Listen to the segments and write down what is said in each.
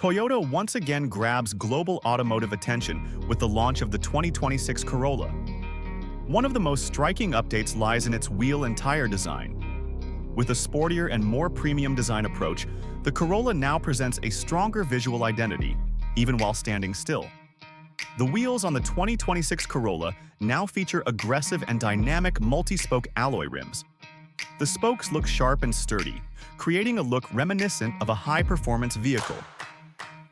Toyota once again grabs global automotive attention with the launch of the 2026 Corolla. One of the most striking updates lies in its wheel and tire design. With a sportier and more premium design approach, the Corolla now presents a stronger visual identity, even while standing still. The wheels on the 2026 Corolla now feature aggressive and dynamic multi-spoke alloy rims. The spokes look sharp and sturdy, creating a look reminiscent of a high-performance vehicle.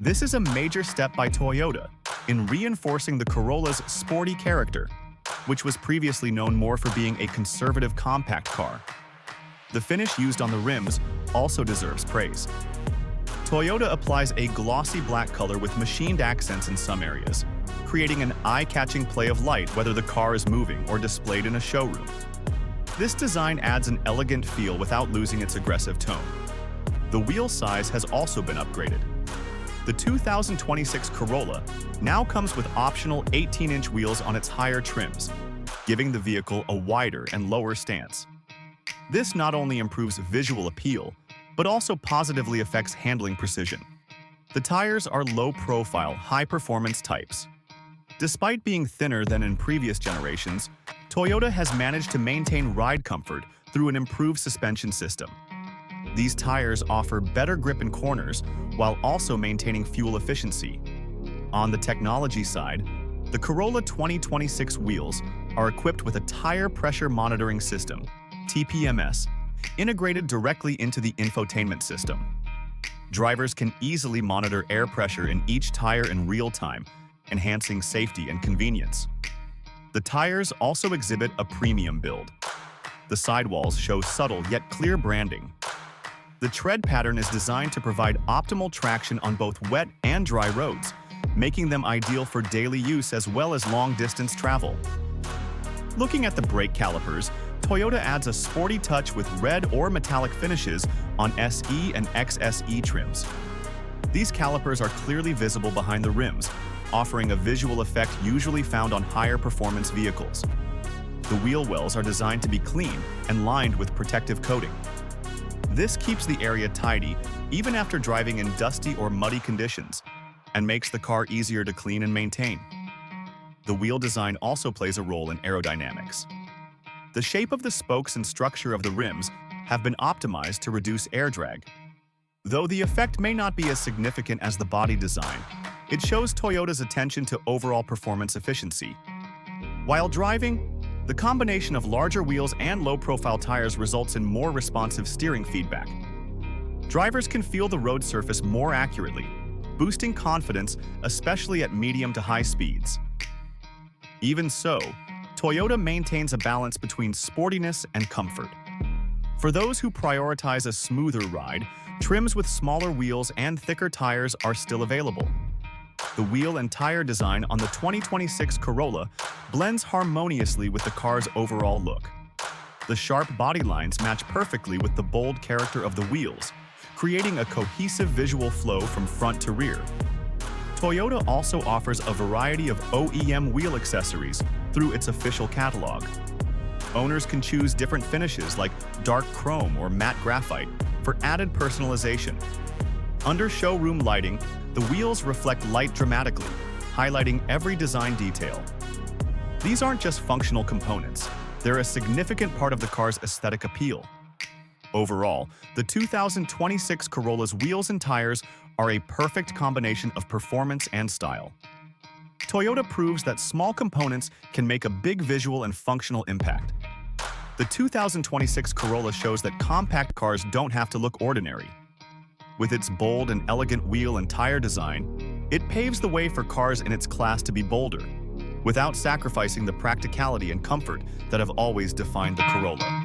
This is a major step by Toyota in reinforcing the Corolla's sporty character, which was previously known more for being a conservative compact car. The finish used on the rims also deserves praise. Toyota applies a glossy black color with machined accents in some areas, creating an eye-catching play of light whether the car is moving or displayed in a showroom. This design adds an elegant feel without losing its aggressive tone. The wheel size has also been upgraded. The 2026 Corolla now comes with optional 18-inch wheels on its higher trims, giving the vehicle a wider and lower stance. This not only improves visual appeal, but also positively affects handling precision. The tires are low-profile, high-performance types. Despite being thinner than in previous generations, Toyota has managed to maintain ride comfort through an improved suspension system. These tires offer better grip in corners while also maintaining fuel efficiency. On the technology side, the Corolla 2026 wheels are equipped with a tire pressure monitoring system, TPMS, integrated directly into the infotainment system. Drivers can easily monitor air pressure in each tire in real time, enhancing safety and convenience. The tires also exhibit a premium build. The sidewalls show subtle yet clear branding. The tread pattern is designed to provide optimal traction on both wet and dry roads, making them ideal for daily use as well as long-distance travel. Looking at the brake calipers, Toyota adds a sporty touch with red or metallic finishes on SE and XSE trims. These calipers are clearly visible behind the rims, offering a visual effect usually found on higher performance vehicles. The wheel wells are designed to be clean and lined with protective coating. This keeps the area tidy even after driving in dusty or muddy conditions and makes the car easier to clean and maintain. The wheel design also plays a role in aerodynamics. The shape of the spokes and structure of the rims have been optimized to reduce air drag. Though the effect may not be as significant as the body design, it shows Toyota's attention to overall performance efficiency. While driving, the combination of larger wheels and low-profile tires results in more responsive steering feedback. Drivers can feel the road surface more accurately, boosting confidence, especially at medium to high speeds. Even so, Toyota maintains a balance between sportiness and comfort. For those who prioritize a smoother ride, trims with smaller wheels and thicker tires are still available. The wheel and tire design on the 2026 Corolla blends harmoniously with the car's overall look. The sharp body lines match perfectly with the bold character of the wheels, creating a cohesive visual flow from front to rear. Toyota also offers a variety of OEM wheel accessories through its official catalog. Owners can choose different finishes like dark chrome or matte graphite for added personalization. Under showroom lighting, the wheels reflect light dramatically, highlighting every design detail. These aren't just functional components, they're a significant part of the car's aesthetic appeal. Overall, the 2026 Corolla's wheels and tires are a perfect combination of performance and style. Toyota proves that small components can make a big visual and functional impact. The 2026 Corolla shows that compact cars don't have to look ordinary. With its bold and elegant wheel and tire design, it paves the way for cars in its class to be bolder, without sacrificing the practicality and comfort that have always defined the Corolla.